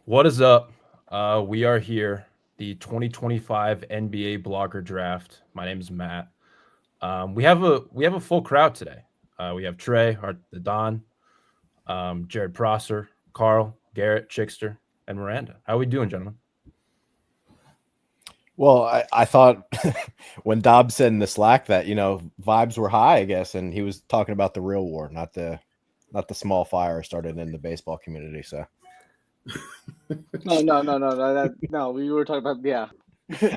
What is up? We are here, the 2025 NBA Blogger Draft. My name is Matt. We have a full crowd today. We have Trey, the Don, Jared Prosser, Carl, Garrett, Chickster, and Miranda. How are we doing, gentlemen? Well, I thought when Dobbs said in the Slack that vibes were high, I guess, and he was talking about the real war, not the small fire started in the baseball community. So No. We were talking about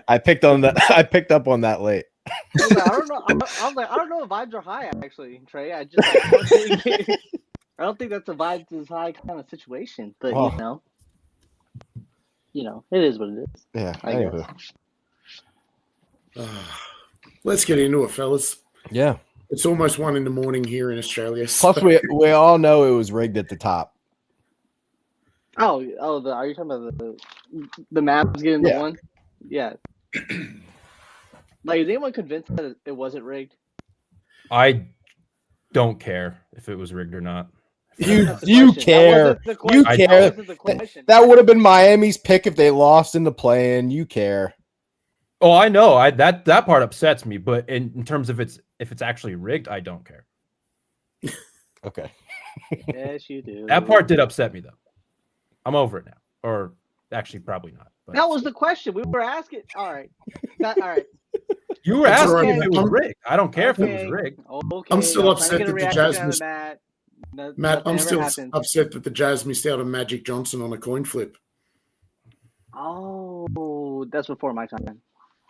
I picked on that. I picked up on that late. I don't know. I don't know if vibes are high actually, Trey. I don't think that's a vibes is high kind of situation. But Well, it is what it is. Yeah. I Anywho. guess. Let's get into it, fellas. Yeah. It's almost 1 a.m. here in Australia. Plus, we all know it was rigged at the top. Are you talking about the Mavs getting the one? Yeah. Like, is anyone convinced that it wasn't rigged? I don't care if it was rigged or not. You care. You care. That would have been Miami's pick if they lost in the play-in. You care. Oh, I know. That part upsets me, but in terms of if it's actually rigged, I don't care. Okay. Yes, you do. That part did upset me, though. I'm over it now. Or actually, probably not. But that was the question we were asking. All right. All right. You were asking if it was rigged. I don't care if it was rigged. Okay. I'm still upset that the Jazz missed. Matt, I'm still upset that the Jazz missed out on Magic Johnson on a coin flip. Oh, that's before my time.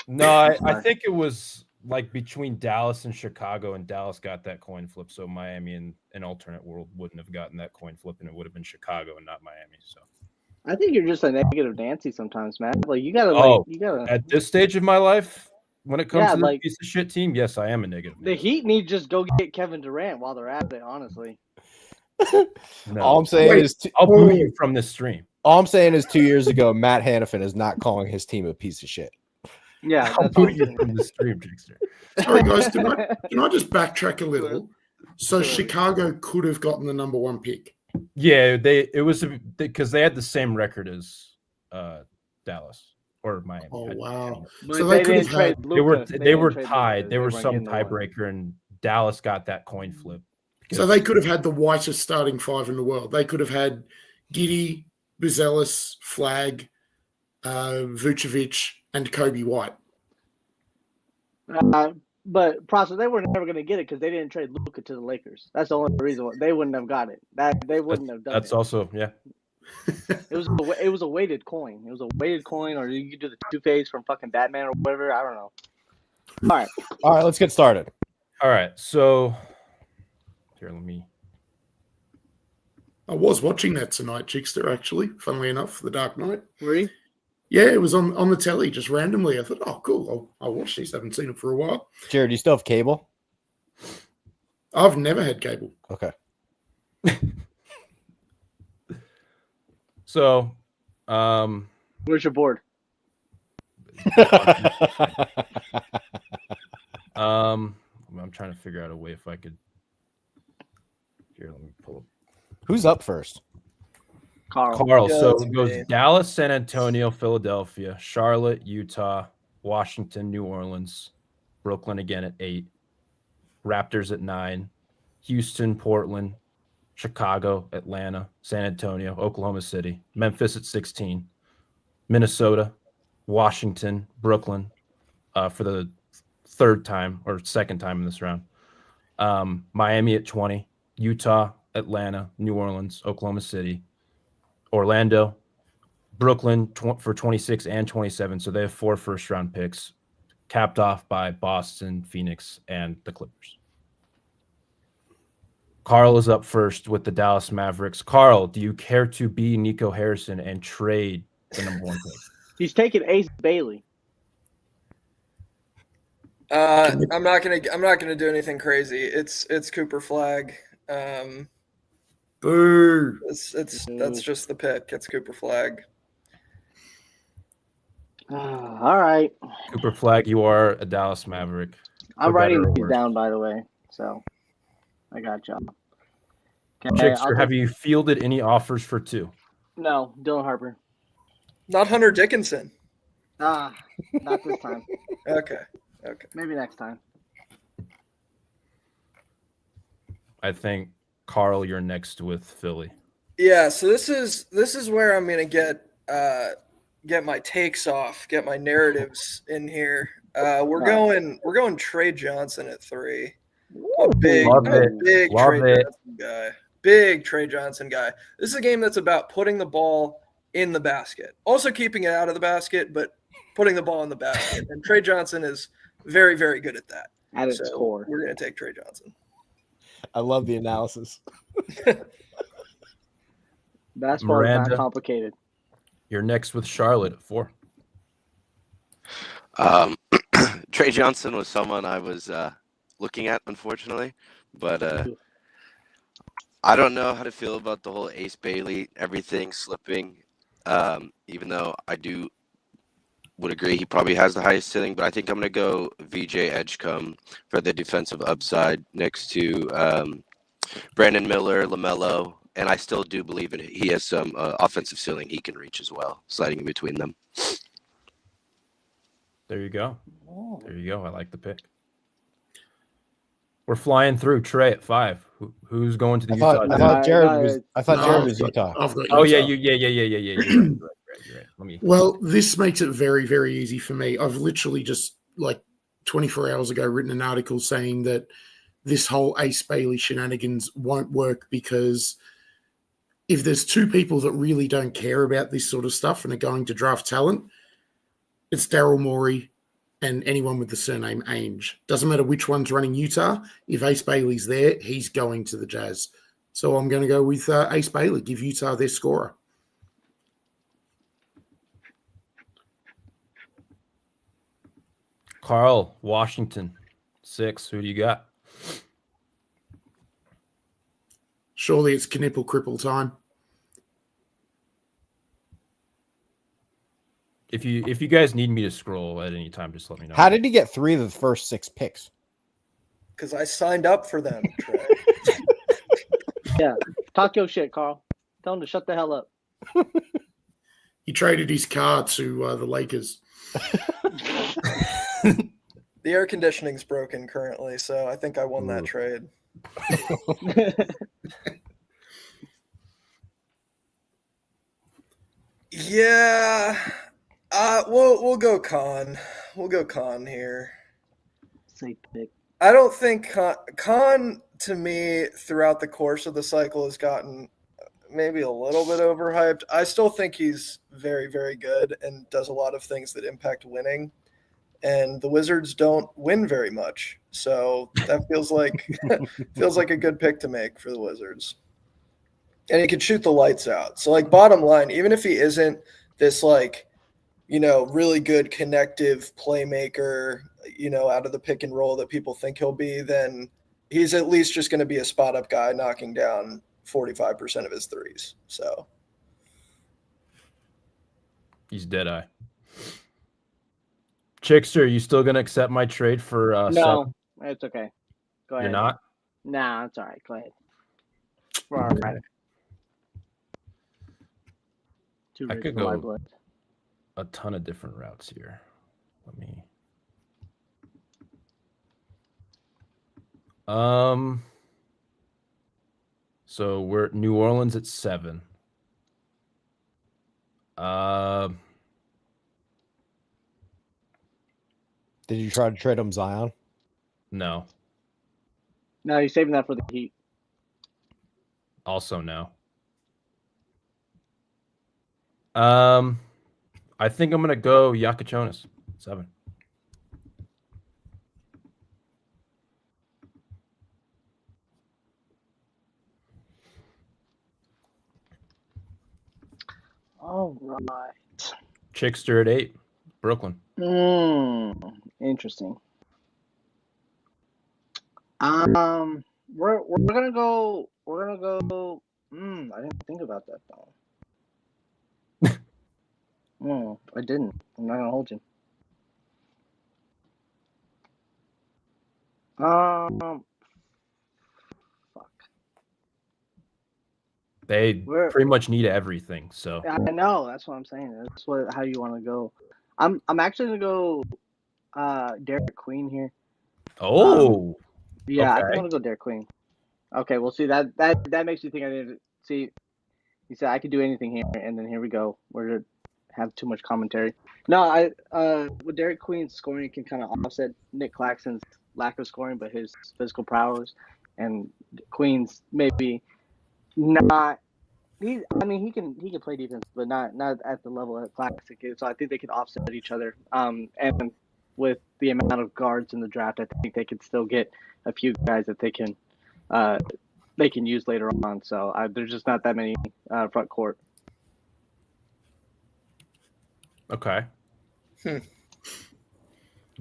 No, I think it was like between Dallas and Chicago, and Dallas got that coin flip. So Miami in an alternate world wouldn't have gotten that coin flip, and it would have been Chicago and not Miami. So I think you're just a negative Nancy sometimes, Matt. Like you gotta. At this stage of my life, when it comes to this piece of shit team, yes, I am a negative. The Heat need to just go get Kevin Durant while they're at it. Honestly. No. All I'm saying is I'll boot you from this stream. All I'm saying is 2 years ago, Matt Hannafin is not calling his team a piece of shit. Yeah, I'll boot you from the stream, Trickster. Sorry, guys. Can I just backtrack a little? So Chicago could have gotten the number 1 pick. Yeah, it was because they had the same record as Dallas or Miami. Oh wow! So they could have they were tied. There was some tiebreaker, and Dallas got that coin flip. So they could have had the whitest starting 5 in the world. They could have had Giddey, Buzelis, Flagg, Vucevic, and Kobe White. But process, they were never going to get it because they didn't trade Luka to the Lakers. That's the only reason they wouldn't have got it. They wouldn't have done it. That's also It was a weighted coin. It was a weighted coin, or you could do the Two-Face from fucking Batman or whatever. I don't know. All right, let's get started. All right, so here, let me. I was watching that tonight, Chickster, actually, funnily enough, The Dark Knight. Were you? Yeah, it was on the telly just randomly. I thought, oh, cool. I'll watch this. I haven't seen it for a while. Jared, do you still have cable? I've never had cable. Okay. So, where's your board? I'm trying to figure out a way if I could. Here, let me pull up. Who's up first? Carl. So it goes Dallas, San Antonio, Philadelphia, Charlotte, Utah, Washington, New Orleans, Brooklyn again at 8, Raptors at 9, Houston, Portland, Chicago, Atlanta, San Antonio, Oklahoma City, Memphis at 16, Minnesota, Washington, Brooklyn for the third time or second time in this round, Miami at 20, Utah, Atlanta, New Orleans, Oklahoma City, Orlando, Brooklyn for 26 and 27. So they have 4 first-round picks, capped off by Boston, Phoenix, and the Clippers. Carl is up first with the Dallas Mavericks. Carl, do you care to be Nico Harrison and trade the number 1 pick? He's taking Ace Bailey. I'm not gonna do anything crazy. It's Cooper Flagg. Boo! That's just the pick. It's Cooper Flagg. All right. Cooper Flagg, you are a Dallas Maverick. I'm writing these down, by the way. So I got you. Okay, Chickster, have you fielded any offers for 2? No, Dylan Harper. Not Hunter Dickinson. Not this time. Okay. Maybe next time. I think Carl, you're next with Philly. Yeah, so this is where I'm gonna get my takes off, get my narratives in here. We're going Trey Johnson at 3. I'm a big Love it. Love Trey it. Johnson guy. Big Trey Johnson guy. This is a game that's about putting the ball in the basket, also keeping it out of the basket, but putting the ball in the basket. And Trey Johnson is very, very good at that. At its core. We're gonna take Trey Johnson. I love the analysis. Basketball is Miranda. not complicated. You're next with Charlotte at 4. Trey Johnson was someone I was looking at, unfortunately, but I don't know how to feel about the whole Ace Bailey, everything slipping, even though I would agree he probably has the highest ceiling, but I think I'm going to go VJ Edgecombe for the defensive upside next to Brandon Miller, LaMelo, and I still do believe in it. He has some offensive ceiling he can reach as well, sliding in between them. There you go. There you go. I like the pick. We're flying through. Trey at 5. Who's going to the Utah? I thought Jared No, was Utah. I've got Oh yeah, Utah. yeah. You're right. Let me. Well, this makes it very, very easy for me. I've literally just, like, 24 hours ago written an article saying that this whole Ace Bailey shenanigans won't work because if there's two people that really don't care about this sort of stuff and are going to draft talent, it's Daryl Morey and anyone with the surname Ainge. Doesn't matter which one's running Utah. If Ace Bailey's there, he's going to the Jazz. So I'm going to go with Ace Bailey, give Utah their scorer. Carl, Washington, 6. Who do you got? Surely it's Knipple Cripple time. If you guys need me to scroll at any time, just let me know. How did he get 3 of the first 6 picks? Because I signed up for them, Trey. Yeah. Talk your shit, Carl. Tell him to shut the hell up. He traded his car to the Lakers. The air conditioning's broken currently, so I think I won that trade. Yeah. We'll go Con. We'll go Con here. Safe pick. I don't think Con to me throughout the course of the cycle has gotten maybe a little bit overhyped. I still think he's very, very good and does a lot of things that impact winning. And the Wizards don't win very much, so that feels like a good pick to make for the Wizards. And he could shoot the lights out. So, like, bottom line, even if he isn't this, like, really good connective playmaker, out of the pick and roll that people think he'll be, then he's at least just going to be a spot up guy knocking down 45% of his threes. So He's dead eye. Chickster, you still gonna accept my trade for No, it's okay. Go ahead. You're not? Nah, it's all right. Go ahead. We're all right. Too I rich could for my go- blood. A ton of different routes here. Let me. So we're New Orleans at 7. Did you try to trade him Zion? No. No, you're saving that for the Heat. Also no. I think I'm gonna go Yakachonis, 7. All right. Chickster at 8. Brooklyn. Interesting. We're gonna go. I didn't think about that though. I didn't. I'm not gonna hold you. Fuck. They We're- pretty much need everything. So I know. That's what I'm saying. That's how you want to go. I'm actually gonna go Derek Queen here. oh, Yeah, I think Okay. I'm gonna go Derek Queen. Okay, well, see that makes you think I didn't see. You said I could do anything here, and then here we go. We're gonna have too much commentary. No, I with Derek Queen's scoring can kind of offset Nick Claxton's lack of scoring, but his physical prowess and Queen's maybe not. He can play defense, but not at the level that Claxton is. So I think they could offset each other. And with the amount of guards in the draft, I think they could still get a few guys that they can use later on. So there's just not that many front court. Okay. Hmm.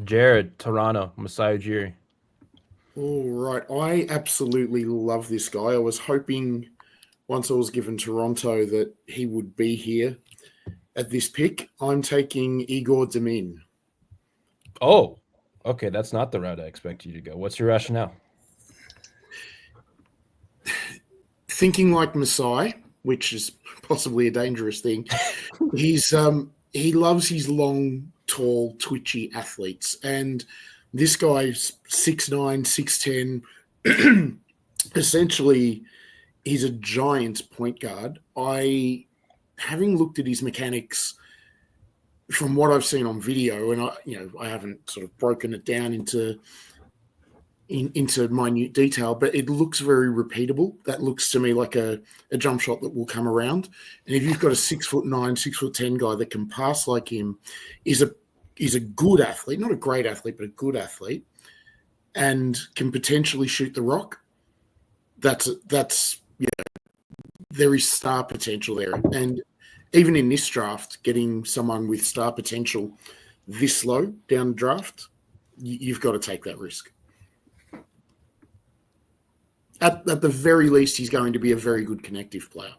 Jared, Toronto, Masai Ujiri. All right. I absolutely love this guy. I was hoping once I was given Toronto that he would be here at this pick. I'm taking Igor Demin. Oh, okay. That's not the route I expect you to go. What's your rationale? Thinking like Masai, which is possibly a dangerous thing, he loves his long, tall, twitchy athletes. And this guy's 6'9", 6'10". Essentially, he's a giant point guard. Having looked at his mechanics from what I've seen on video, and I haven't sort of broken it down into minute detail, but it looks very repeatable. That looks to me like a jump shot that will come around. And if you've got a 6'9", 6'10" guy that can pass like him, is a good athlete, not a great athlete, but a good athlete, and can potentially shoot the rock. That's there is star potential there. And even in this draft, getting someone with star potential this low down the draft, you've got to take that risk. At the very least, he's going to be a very good connective player.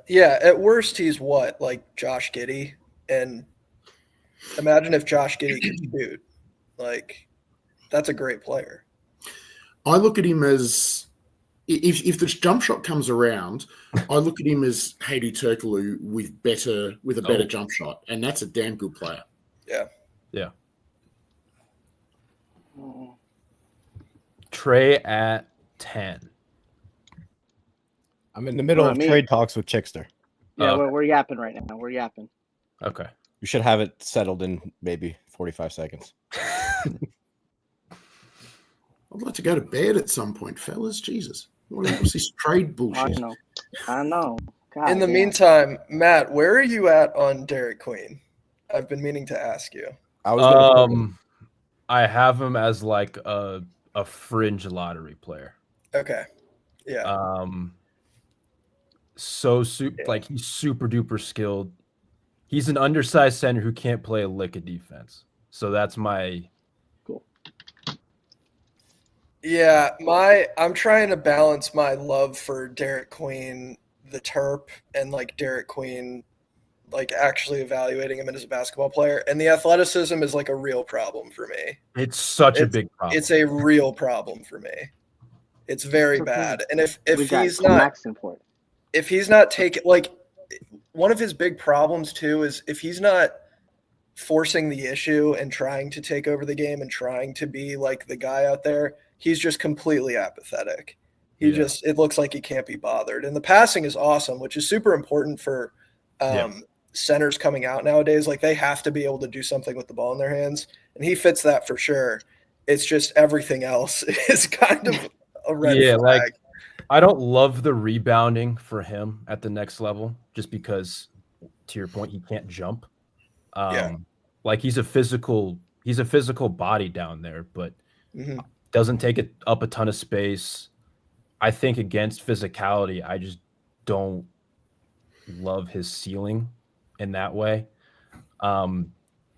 Yeah, at worst, he's what, like Josh Giddey? And imagine if Josh Giddey could shoot. Like, that's a great player. I look at him as, if the jump shot comes around, I look at him as Heidi Turkoglu with a better jump shot, and that's a damn good player. Yeah. Yeah. Trey at 10. I'm in the middle of trade talks with Chickster. Yeah, Okay. we're yapping right now. We're yapping. Okay. You should have it settled in maybe 45 seconds. I'd like to go to bed at some point, fellas. Jesus. What's this trade bullshit? I know. God, In the damn. meantime, Matt, where are you at on Derek Queen? I've been meaning to ask you. I was gonna pick him. I have him as like a fringe lottery player. Okay. Yeah. Like he's super duper skilled. He's an undersized center who can't play a lick of defense. So that's my Yeah, I'm trying to balance my love for Derek Queen, the Terp, and like Derek Queen, like actually evaluating him as a basketball player. And the athleticism is like a real problem for me. It's such a big problem. It's a real problem for me. It's very bad. And if he's not taking, like, one of his big problems too is if he's not forcing the issue and trying to take over the game and trying to be like the guy out there, he's just completely apathetic. It looks like he can't be bothered. And the passing is awesome, which is super important for centers coming out nowadays. Like, they have to be able to do something with the ball in their hands, and he fits that for sure. It's just everything else is kind of a red flag. Like, I don't love the rebounding for him at the next level, just because, to your point, he can't jump. Like, he's a physical body down there, but doesn't take it up a ton of space. I think against physicality, I just don't love his ceiling in that way.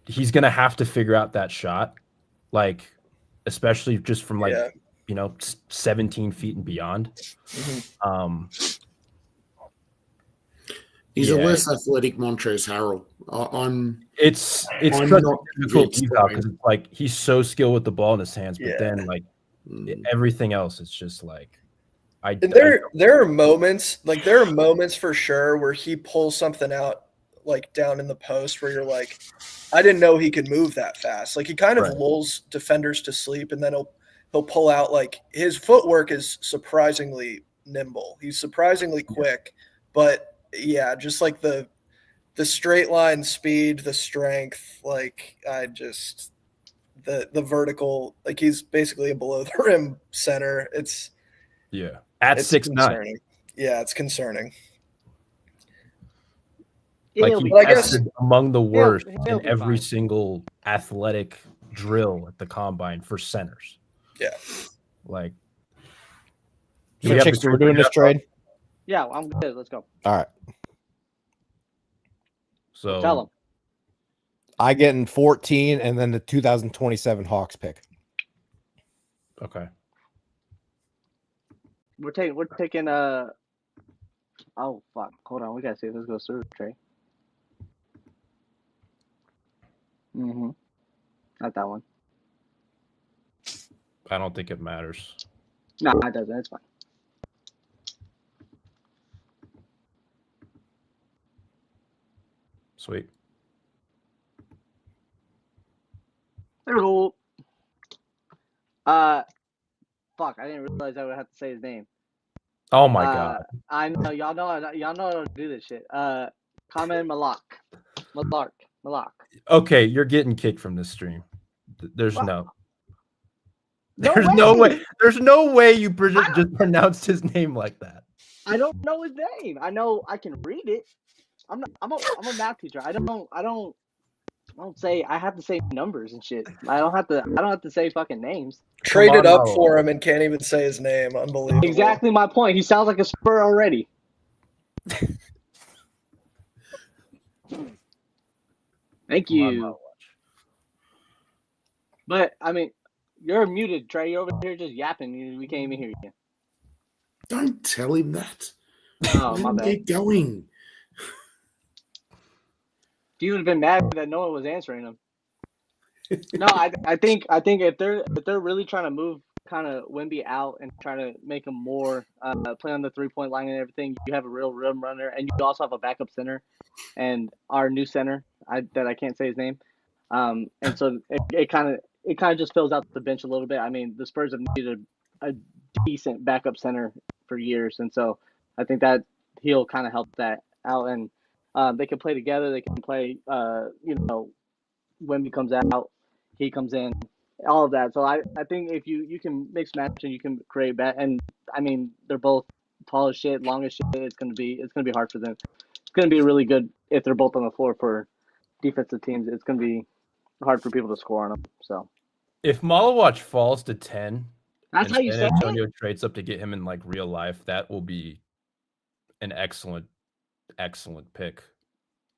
He's gonna have to figure out that shot, like, especially just from 17 feet and beyond. He's a less athletic Montrezl Harrell. It's such a difficult because like he's so skilled with the ball in his hands, but then like Everything else, it's just like And there are moments for sure where he pulls something out like down in the post where you're like, I didn't know he could move that fast. Like he kind of lulls defenders to sleep, and then he'll pull out, like, his footwork is surprisingly nimble. He's surprisingly quick, but yeah, just like the straight line speed, the strength, like the vertical, like he's basically a below the rim center. It's at it's 6'9". Yeah, it's concerning. Like He'll he be fine. tested among the worst he'll in be every fine. single athletic drill at the combine for centers. Yeah. Like, So Chicks, we're doing this trade. Yeah, I'm good. Let's go. All right. So Tell him. I getting 14 and then the 2027 Hawks pick. Okay. We're taking oh fuck. Hold on, we gotta see if this goes through, Trey. Not that one. I don't think it matters. No, it doesn't. It's fine. Sweet. There we go. Fuck, I didn't realize I would have to say his name. Oh my god. I know y'all know I don't do this shit. Comment Malak. Okay, you're getting kicked from this stream. There's What? no. No There's way. no way. There's no way you just pronounced his name like that. I don't know his name. I know I can read it. I'm a math teacher. I don't say, I have to say numbers and shit. I don't have to say fucking names. Traded on, up Mo. for him and can't even say his name. Unbelievable. Exactly my point. He sounds like a Spur already. Thank Come on, you. Mo. But I mean, you're muted, Trey. You're over here just yapping. We can't even hear you. Don't tell him that. Oh, Let my him bad. get going. He would have been mad that no one was answering him. No, I think if they're really trying to move kind of Wemby out and trying to make him more play on the 3-point line and everything, you have a real rim runner, and you also have a backup center, and our new center, that I can't say his name, and so it kind of just fills out the bench a little bit. I mean, the Spurs have needed a decent backup center for years, and so I think that he'll kind of help that out, and they can play together. They can play, Wemby comes out, he comes in, all of that. So I think if you can mix match and you can create and I mean they're both tall as shit, long as shit. It's gonna be hard for them. It's gonna be really good if they're both on the floor for defensive teams. It's gonna be hard for people to score on them. So If Malawatch falls to 10, that's and how you San say it. Antonio trades up to get him in like real life, that will be an excellent pick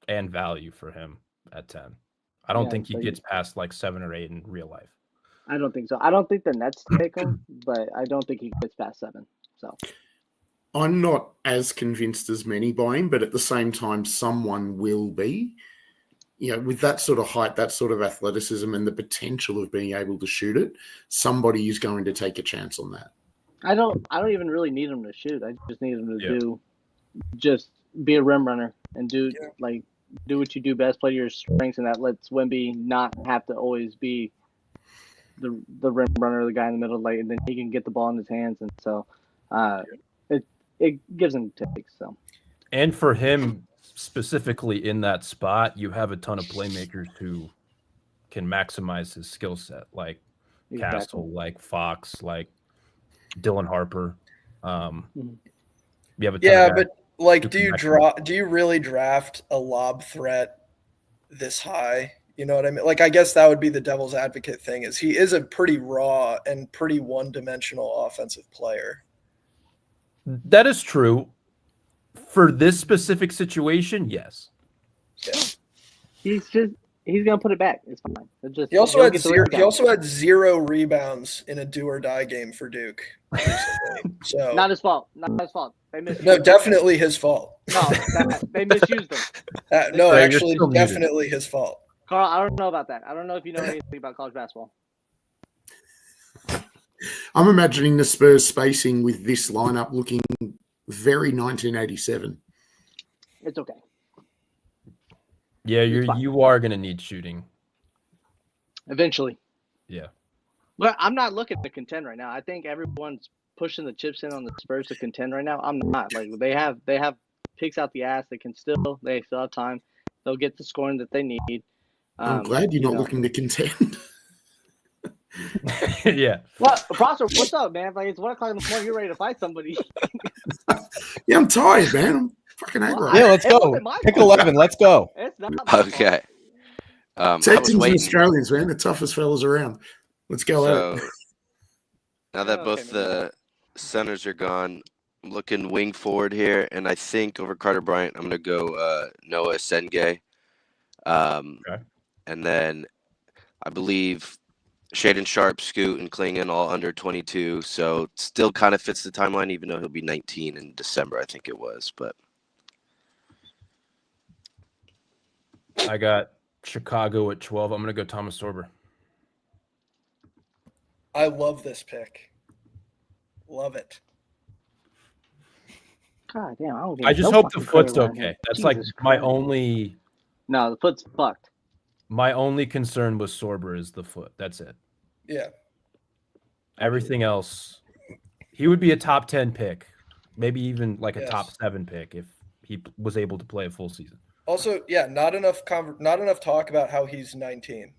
and value for him at 10. I don't Yeah, think he so gets past like 7 or 8 in real life. I don't think so. I don't think the Nets take him, but I don't think he gets past 7. So I'm not as convinced as many by him, but at the same time, someone will be. With that sort of height, that sort of athleticism, and the potential of being able to shoot it, somebody is going to take a chance on that. I don't even really need him to shoot. I just need him to just be a rim runner and do what you do best, play your strengths, and that lets Wemby not have to always be the rim runner, the guy in the middle, and then he can get the ball in his hands, and so it gives him takes. So, and for him specifically in that spot, you have a ton of playmakers who can maximize his skill set, like Castle, like Fox, like Dylan Harper. You have a ton of guys. But like, do you really draft a lob threat this high? You know what I mean? Like, I guess that would be the devil's advocate thing. Is he is a pretty raw and pretty one-dimensional offensive player. That is true. For this specific situation, yes. Yeah. He's gonna put it back. It's fine. He also had 0 rebounds in a do or die game for Duke recently. So not his fault. Not his fault. They misused no, him. definitely his fault. No, they misused him. No, You're actually, still muted. definitely his fault. Carl, I don't know about that. I don't know if you know anything about college basketball. I'm imagining the Spurs spacing with this lineup looking very 1987. It's okay. Yeah, It's fine. you are gonna need shooting. Eventually. Yeah. But I'm not looking to contend right now. I think everyone's pushing the chips in on the Spurs to contend right now. I'm not. Like they have picks out the ass. They still have time. They'll get the scoring that they need. I'm glad you're not looking to contend. Yeah. What, Prosper? What's up, man? Like it's 1 o'clock in the morning. You're ready to fight somebody. Yeah, I'm tired, man. I'm fucking aggravated. Yeah, let's It go. wasn't my Pick fault. 11. Let's go. It's not my fault. Okay. I was Texans and waiting. Australians, man, the toughest fellas around. Let's go So out. now that Okay, both man. the centers are gone, I'm looking wing forward here, and I think over Carter Bryant, I'm gonna go Noah Sengay. Okay. And then I believe Shaden Sharp, Scoot, and Klingon all under 22. So it still kind of fits the timeline, even though he'll be 19 in December, I think it was. But I got Chicago at 12. I'm gonna go Thomas Sorber. I love this pick. Love it. God damn, I don't get I just no hope the fucking foot's credit around okay. here. That's like Jesus my Christ. only No, the foot's fucked. concern with Sorber is the foot. That's it. Yeah. Everything else, he would be a top 10 pick, maybe even like a Yes. top 7 pick if he was able to play a full season. Also, yeah, not enough talk about how he's 19.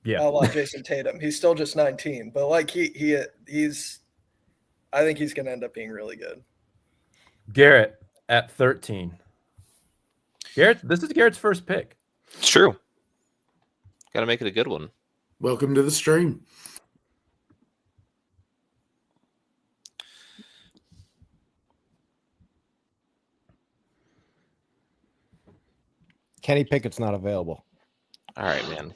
Yeah. A la Jason Tatum. He's still just 19, but like he's I think he's going to end up being really good. Garrett at 13. This is Garrett's first pick. It's true. Got to make it a good one. Welcome to the stream. Kenny Pickett's not available. All right, man.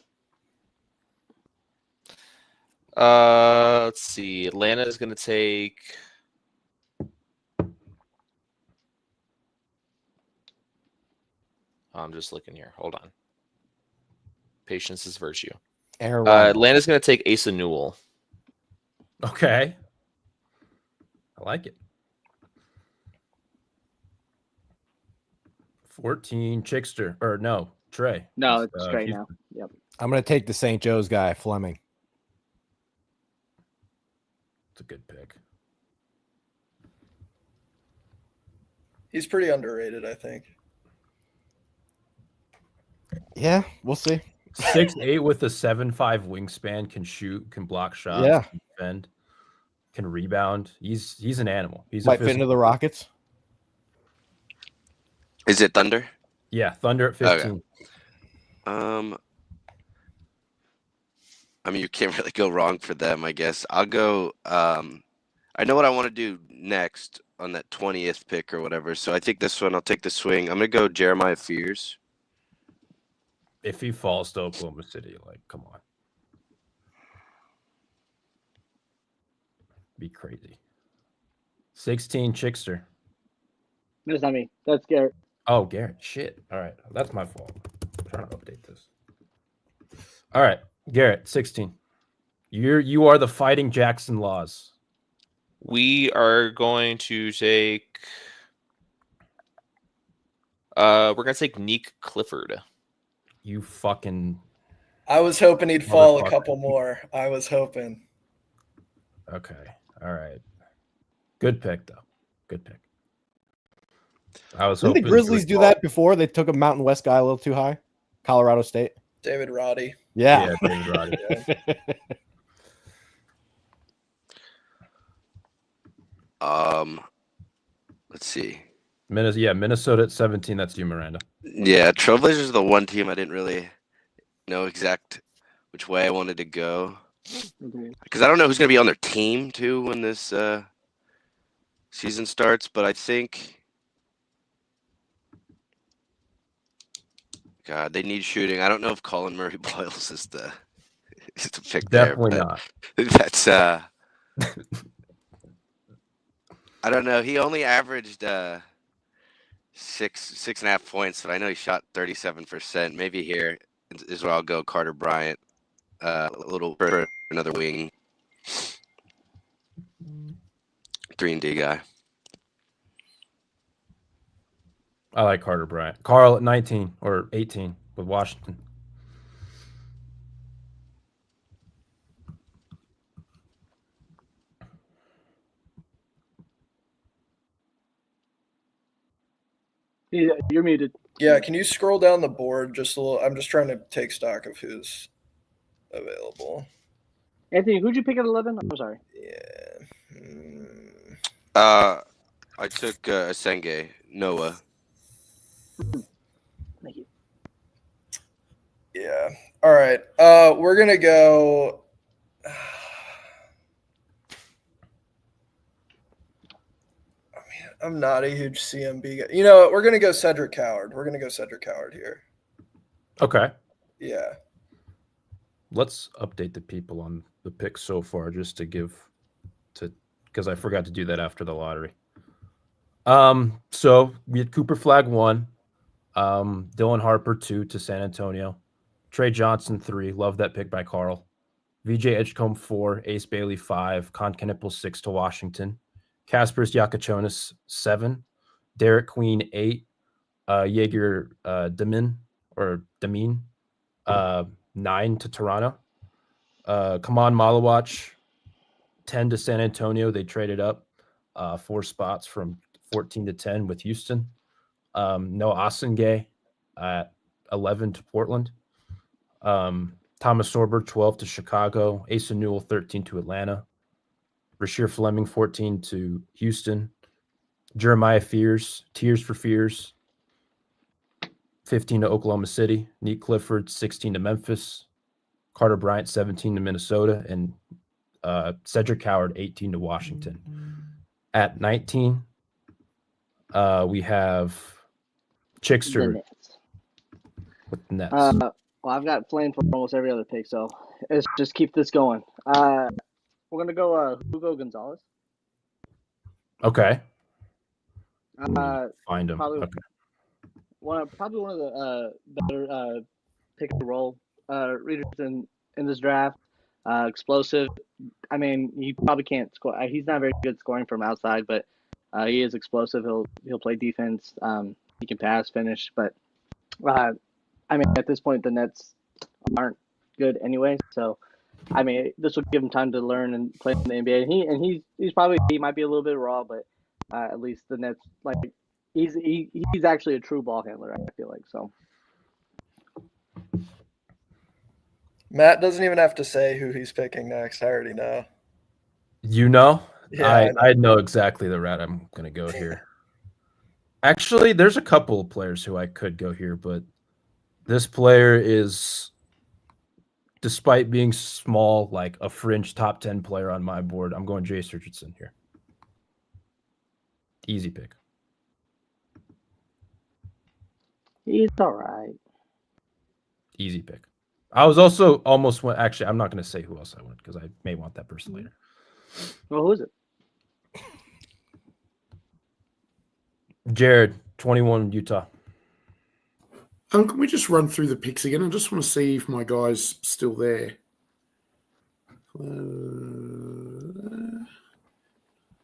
Let's see. Atlanta is going to take. I'm just looking here. Hold on. Patience is virtue. Aaron Rodgers. Atlanta's going to take Asa Newell. Okay. I like it. 14, Chickster. Or no, Trey. No, it's straight Houston. now. Yep. I'm going to take the St. Joe's guy, Fleming. It's a good pick. He's pretty underrated, I think. Yeah, we'll see. 6'8" with a 7'5" wingspan, can shoot, can block shots, Yeah. can defend, can rebound. He's an animal. He's Might a fit into the Rockets. is it Thunder? Yeah, Thunder at 15. I mean, you can't really go wrong for them, I guess. I'll go. I know what I want to do next on that 20th pick or whatever. So I think this one, I'll take the swing. I'm going to go Jeremiah Fears. If he falls to Oklahoma City, like, come on. Be crazy. 16, Chickster. That's not me. That's Garrett. Oh, Garrett. Shit. All right. That's my fault. I'm trying to update this. All right. Garrett, 16. You are the Fighting Jackson Laws. We are going to take. We're going to take Neek Clifford. You fucking. I was hoping he'd fall a Motherfucker. couple more. I was hoping. Okay. All right. Good pick, though. Good pick. I was Didn't the hoping. Grizzlies do that before? They took a Mountain West guy a little too high. Colorado State. David Roddy. Yeah. Yeah, David Roddy. Let's see. Minnesota at 17. That's you, Miranda. Yeah, Trailblazers are the one team I didn't really know exact which way I wanted to go. Because I don't know who's going to be on their team, too, when this season starts. But I think, God, they need shooting. I don't know if Colin Murray Boyles is the pick Definitely there. not. But that's, I don't know. He only averaged 6.5 points, but I know he shot 37%. Maybe here is where I'll go Carter Bryant. A little for another wing. 3-and-D guy. I like Carter Bryant. Carl at 19 or 18 with Washington. You're muted. Yeah, can you scroll down the board just a little? I'm just trying to take stock of who's available. Anthony, who'd you pick at 11? I'm sorry. Yeah. I took Senge, Noah. Thank you. Yeah. All right. We're gonna go. I'm not a huge CMB guy. You know what? We're gonna go Cedric Howard. We're gonna go Cedric Howard here. Okay. Yeah. Let's update the people on the picks so far just to because I forgot to do that after the lottery. So we had Cooper Flag 1, Dylan Harper 2 to San Antonio, Trey Johnson 3, love that pick by Carl, VJ Edgecombe 4, Ace Bailey 5, Con Knipple 6 to Washington, Kaspers Yakachonis 7, Derek Queen 8, Jaeger Demine 9 to Toronto, Kaman Malawach 10 to San Antonio. They traded up 4 spots from 14 to 10 with Houston. Noah Osengay at 11 to Portland. Thomas Sorber 12 to Chicago. Asa Newell 13 to Atlanta. Rasheer Fleming 14 to Houston. Jeremiah Tears for Fears 15 to Oklahoma City. Neat Clifford 16 to Memphis. Carter Bryant 17 to Minnesota, and Cedric Howard 18 to Washington. At 19, we have Chickster with the Nets. Well, I've got Flame for almost every other pick, so let's just keep this going. We're gonna go Hugo Gonzalez. Okay. Find him. Probably, okay. Probably one of the better pick and roll readers in this draft. Explosive. I mean, he probably can't score. He's not very good scoring from outside, but he is explosive. He'll play defense. He can pass, finish. But I mean, at this point, the Nets aren't good anyway. So, I mean, this will give him time to learn and play in the NBA. And he might be a little bit raw, but at least the Nets, like, he's actually a true ball handler. I feel like so. Matt doesn't even have to say who he's picking next. I already know. You know? Yeah, I know exactly the route I'm going to go here. Actually, there's a couple of players who I could go here, but this player is, despite being small, like a fringe top 10 player on my board. I'm going Jace Richardson here. Easy pick. He's all right. Easy pick. I was also almost went. Actually, I'm not going to say who else I went because I may want that person later. Well, who is it? Jared, 21, Utah. Can we just run through the picks again? I just want to see if my guy's still there.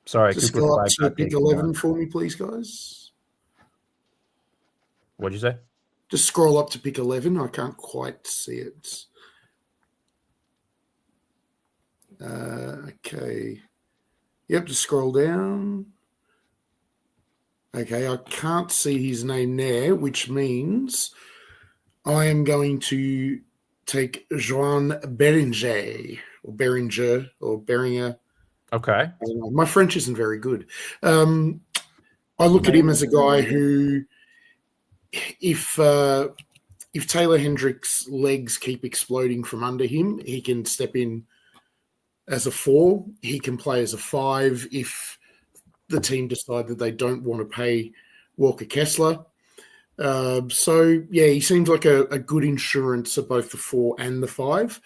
Sorry, just Cooper go up Flag to got pick taken 11 down. for me, please, guys. What'd you say? Just scroll up to pick 11. I can't quite see it. Okay. Yep, just scroll down. Okay, I can't see his name there, which means I am going to take Joan Beringer or Beringer. Okay. I don't know. My French isn't very good. I look at him as a guy who, if Taylor Hendricks' legs keep exploding from under him, he can step in as a 4. He can play as a 5 if the team decide that they don't want to pay Walker Kessler. So, yeah, he seems like a good insurance at both the 4 and the 5.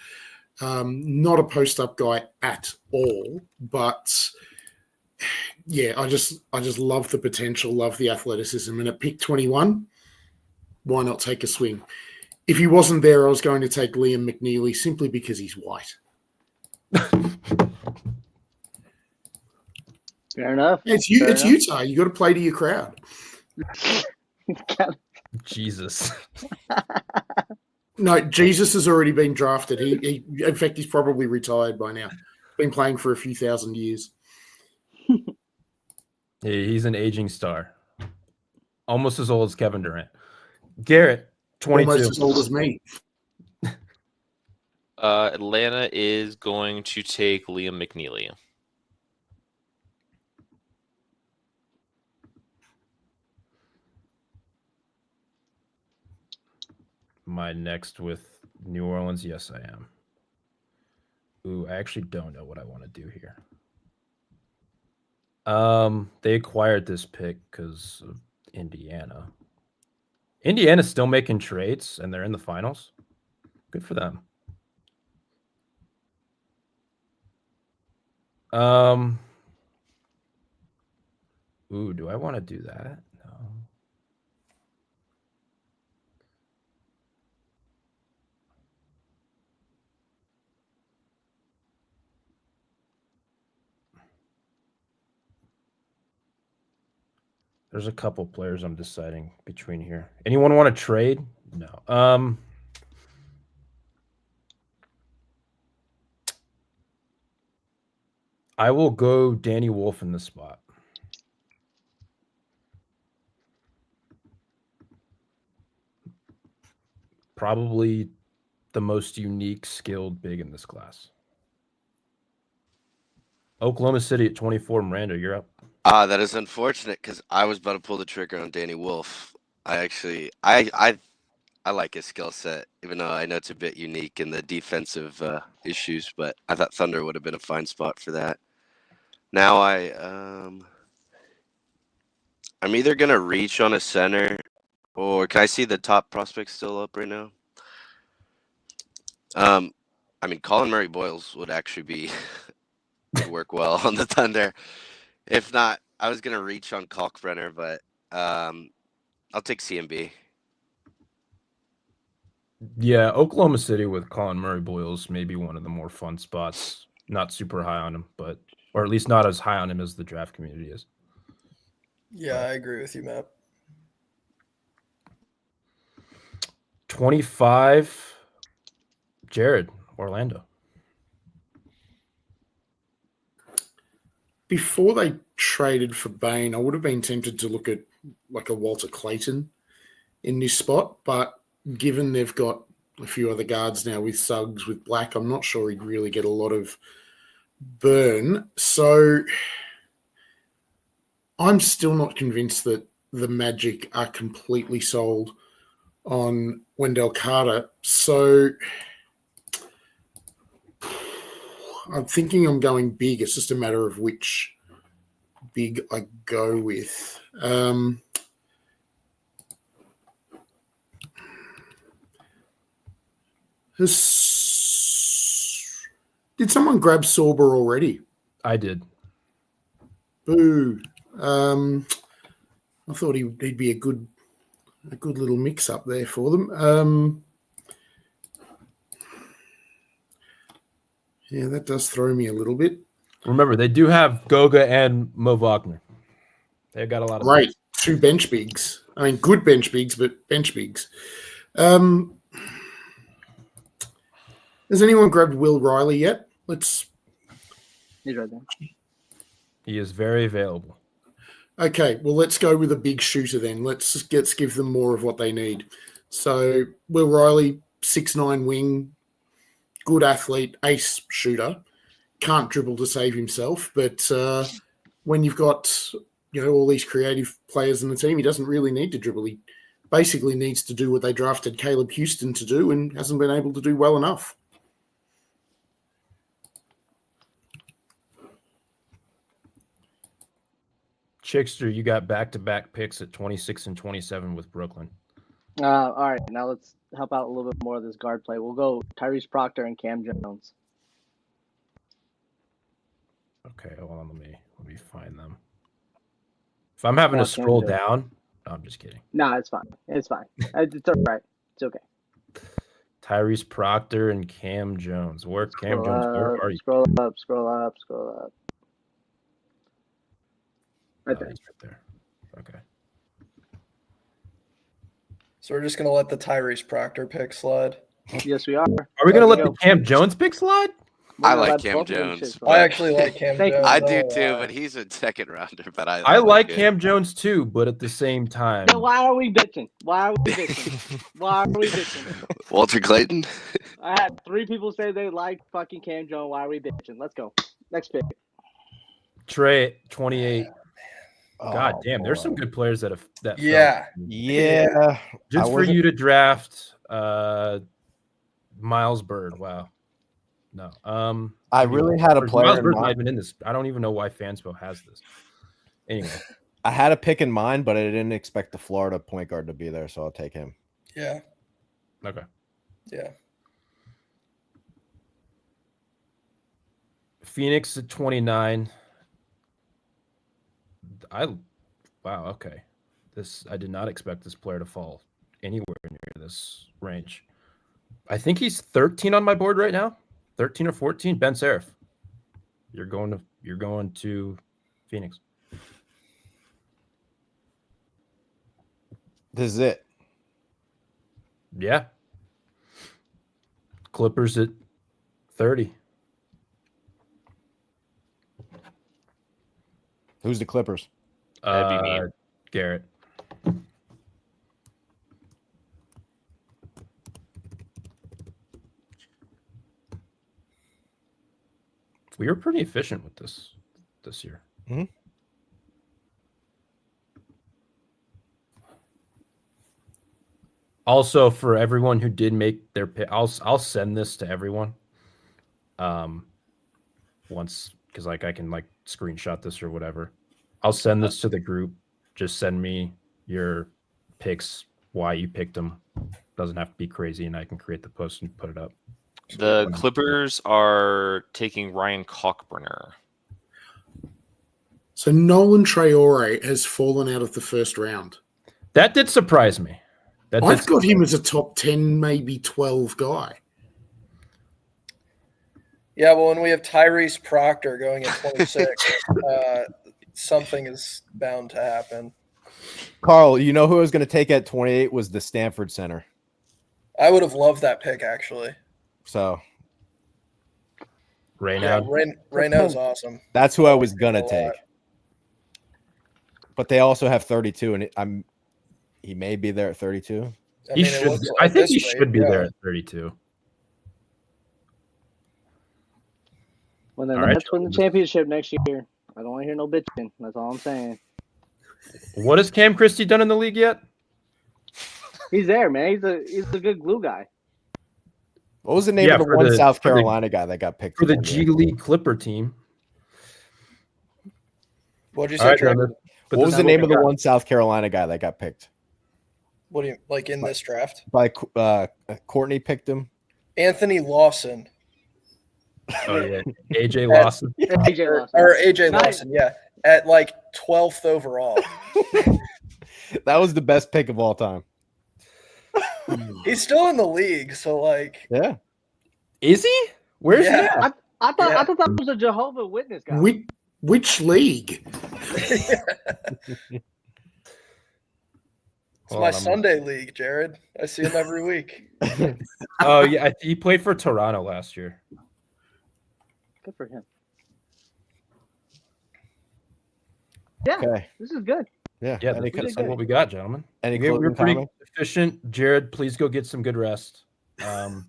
Not a post-up guy at all, but yeah, I just love the potential, love the athleticism. And at pick 21, why not take a swing? If he wasn't there, I was going to take Liam McNeely simply because he's white. Fair enough. It's Fair it's enough. Utah. You got to play to your crowd. Jesus. No, Jesus has already been drafted. He in fact, he's probably retired by now. Been playing for a few thousand years. He's an aging star. Almost as old as Kevin Durant. Garrett, 22. Almost as old as me. Atlanta is going to take Liam McNeely. Am I next with New Orleans? Yes, I am. Ooh, I actually don't know what I want to do here. They acquired this pick because of Indiana. Indiana's still making trades, and they're in the finals. Good for them. Ooh, do I want to do that? No. There's a couple players I'm deciding between here. Anyone want to trade? No. I will go Danny Wolf in this spot. Probably the most unique, skilled big in this class. Oklahoma City at 24. Miranda, you're up. That is unfortunate because I was about to pull the trigger on Danny Wolf. I like his skill set, even though I know it's a bit unique in the defensive issues. But I thought Thunder would have been a fine spot for that. Now I'm either gonna reach on a center, or can I see the top prospects still up right now? I mean, Colin Murray Boyles would actually be work well on the Thunder. If not, I was gonna reach on Kalkbrenner, but I'll take CMB. Yeah, Oklahoma City with Colin Murray Boyles may be one of the more fun spots. Not super high on him, or at least not as high on him as the draft community is. Yeah, I agree with you, Matt. 25. Jared, Orlando. Before they traded for Bain, I would have been tempted to look at like a Walter Clayton in this spot, but given they've got a few other guards now with Suggs, with Black, I'm not sure he'd really get a lot of burn. So I'm still not convinced that the Magic are completely sold on Wendell Carter. So I'm thinking I'm going big. It's just a matter of which big I go with. Did someone grab Sorber already? I did. Boo. I thought he'd be a good little mix up there for them. Yeah, that does throw me a little bit. Remember, they do have Goga and Mo Wagner. They've got a lot of Right, two bench bigs. I mean, good bench bigs, but bench bigs. Has anyone grabbed Will Riley yet? He's right there. He is very available. Okay, well, let's go with a big shooter then. Let's give them more of what they need. So, Will Riley, 6'9" wing, good athlete, ace shooter, can't dribble to save himself. But when you've got all these creative players in the team, he doesn't really need to dribble. He basically needs to do what they drafted Caleb Houston to do and hasn't been able to do well enough. Chickster, you got back-to-back picks at 26 and 27 with Brooklyn. All right, now let's help out a little bit more of this guard play. We'll go Tyrese Proctor and Cam Jones. Okay, hold on. Let me find them. If I'm having to scroll down, no, I'm just kidding. No, it's fine. It's fine. It's all right. It's okay. Tyrese Proctor and Cam Jones. Where are you? Scroll up. Right Oh, there. he's right there. Okay. So we're just gonna let the Tyrese Proctor pick slide. Yes, we are. Are we gonna There let we the Cam Jones pick slide? We're I gonna like let Cam both of them Jones. shit but- fly. I actually like Cam Thank you. Jones. I don't do know too, why. but he's a second rounder. But I like it. Cam Jones too, but at the same time, Then why are we bitching? Why are we bitching? Why are we bitching? Walter Clayton. I had 3 people say they like fucking Cam Jones. Why are we bitching? Let's go. Next pick. Trey 28. God Oh, damn, there's some boy. good players that have that. fell. Yeah. Yeah. Just I for wasn't- you to draft Miles Bird. Wow. No. I really had a player Miles in Bird's not mind. even in this. I don't even know why Fanspo has this. Anyway, I had a pick in mind, but I didn't expect the Florida point guard to be there, so I'll take him. Yeah. okay. Yeah. Phoenix at 29. Wow, okay. I did not expect this player to fall anywhere near this range. I think he's 13 on my board right now. 13 or 14. Ben Serif. You're going to Phoenix. This is it. Yeah. Clippers at 30. Who's the Clippers? That'd be me. Garrett. We were pretty efficient with this year. Mhm. Also, for everyone who did make their pick, I'll send this to everyone. Once, because like I can like screenshot this or whatever. I'll send this to the group. Just send me your picks, why you picked them. Doesn't have to be crazy, and I can create the post and put it up. The Clippers are taking Ryan Cockburner. So Nolan Traore has fallen out of the first round. That did surprise me. I've got him as a top 10, maybe 12 guy. Yeah, well, when we have Tyrese Proctor going at 26, something is bound to happen. Carl, you know who I was going to take at 28 was the Stanford center. I would have loved that pick, actually. So Right Yeah, now. Reyno's awesome. that's who I was going to A lot. take. But they also have 32, and he may be there at 32. He it should. looks I like think this he rate, should be yeah. there at 32. When the All right, Nets win the championship next year, I don't want to hear no bitching. That's all I'm saying. What has Cam Christie done in the league yet? He's there, man. He's a good glue guy. What was the name Yeah, of the for one the- South for the- Carolina guy that got picked For the in G NBA? League Clipper team. What'd you All say, right, Trey? Trevor. But What this was is the what name we of the got. one South Carolina guy that got picked? What do you like in this draft? By Courtney picked him. Anthony Lawson Oh yeah, AJ Lawson. AJ Lawson. or AJ Nice. Lawson, yeah, at like 12th overall. That was the best pick of all time. He's still in the league, so like, Yeah. Is he? Where's he Yeah. at? I thought Yeah. that was a Jehovah Witness guy. Which league? it's Hold my on, I'm Sunday league, Jared. I see him every week. Oh yeah, he played for Toronto last year. Good for him. Yeah, Okay. this is good. Yeah. Yeah, Any, that's good. what we got, gentlemen. any We were closing pretty comment? efficient. Jared, please go get some good rest. Yeah,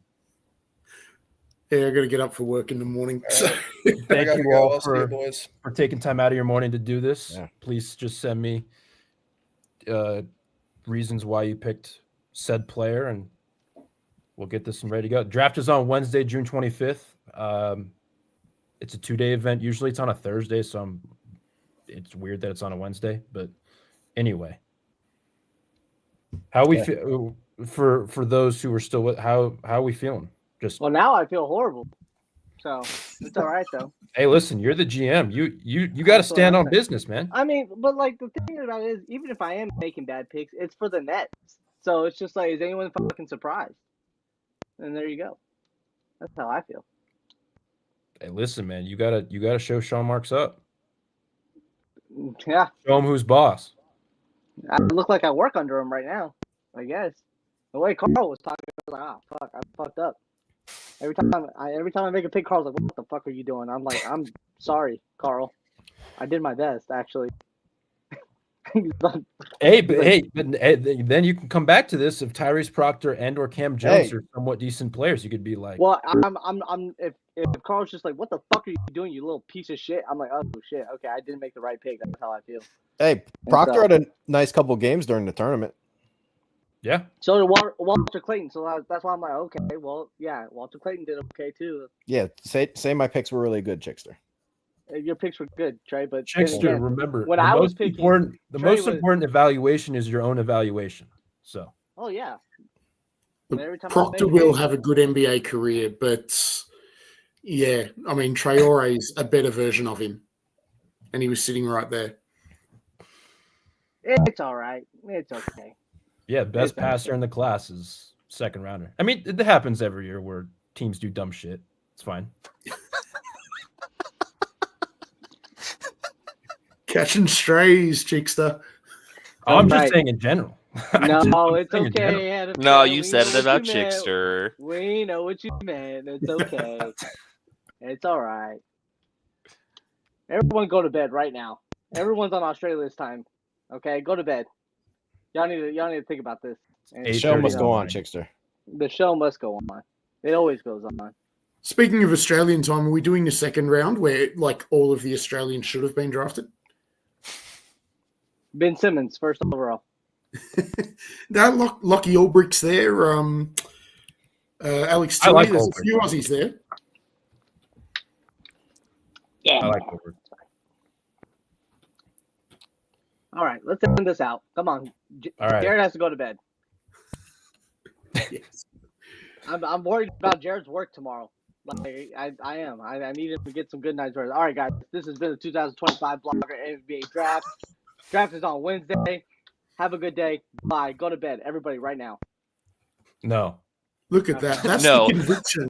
I got to get up for work in the morning. All So, right. I Thank gotta you go. all I'll see you, for boys. taking time out of your morning to do this. Yeah. Please just send me reasons why you picked said player, and we'll get this one ready to go. Draft is on Wednesday, June 25th. It's a 2-day event. Usually it's on a Thursday, so it's weird that it's on a Wednesday. But anyway, how we feel for those who are still with how are we feeling? Just Well, now I feel horrible. So it's all right though. hey, listen, you're the GM. You got to That's what stand I'm on saying. business, man. I mean, but like the thing about it is, even if I am making bad picks, it's for the Nets. So it's just like, is anyone fucking surprised? And there you go. That's how I feel. Hey, listen, man, you gotta show Sean Marks up. Yeah, Show him who's boss. I look like I work under him right now. I guess the way Carl was talking, I was like, "Ah, fuck, I fucked up." Every time I make a pick, Carl's like, "What the fuck are you doing?" I'm like, "I'm sorry, Carl. I did my best, actually." But then you can come back to this if Tyrese Proctor and or Cam Jones are somewhat decent players. You could be like, well, if Carl's just like, "What the fuck are you doing, you little piece of shit?" I'm like, "Oh shit, okay, I didn't make the right pick." That's how I feel. Hey, Proctor had a nice couple games during the tournament. Yeah. So did Walter Clayton. So that's why I'm like, okay, well, yeah, Walter Clayton did okay too. Yeah, say my picks were really good, Chickster. Your picks were good, Trey. But Chickster, remember, when the I was most picking, important evaluation is your own evaluation. So. Oh yeah. Proctor will have a good NBA career, but yeah, I mean Traore's a better version of him, and he was sitting right there. It's all right. It's okay. Yeah, best passer in the class is second rounder. I mean, it happens every year where teams do dumb shit. It's fine. Catching strays, Chickster. I'm just saying in general. No, it's okay. No, you said it about Chickster. We know what you meant. It's okay. It's all right. Everyone go to bed right now. Everyone's on Australia's time. Okay, go to bed. Y'all need to think about this. The show must go on, Chickster. The show must go on. It always goes on. Speaking of Australian time, are we doing the second round where like all of the Australians should have been drafted? Ben Simmons, first overall. That Lockie Ulbricht's there. Alex Toy, like there's Ulbricht. a few Aussies there. Yeah. I like Ulbricht. All right, let's end this out. Come on. All right. Jared has to go to bed. Yes. I'm worried about Jared's work tomorrow. Like I am. I need him to get some good night's rest. All right, guys. This has been the 2025 Blogger NBA Draft. Draft is on Wednesday. Have a good day. Bye. Go to bed, everybody, right now. No. Look at that. That's No. the conviction.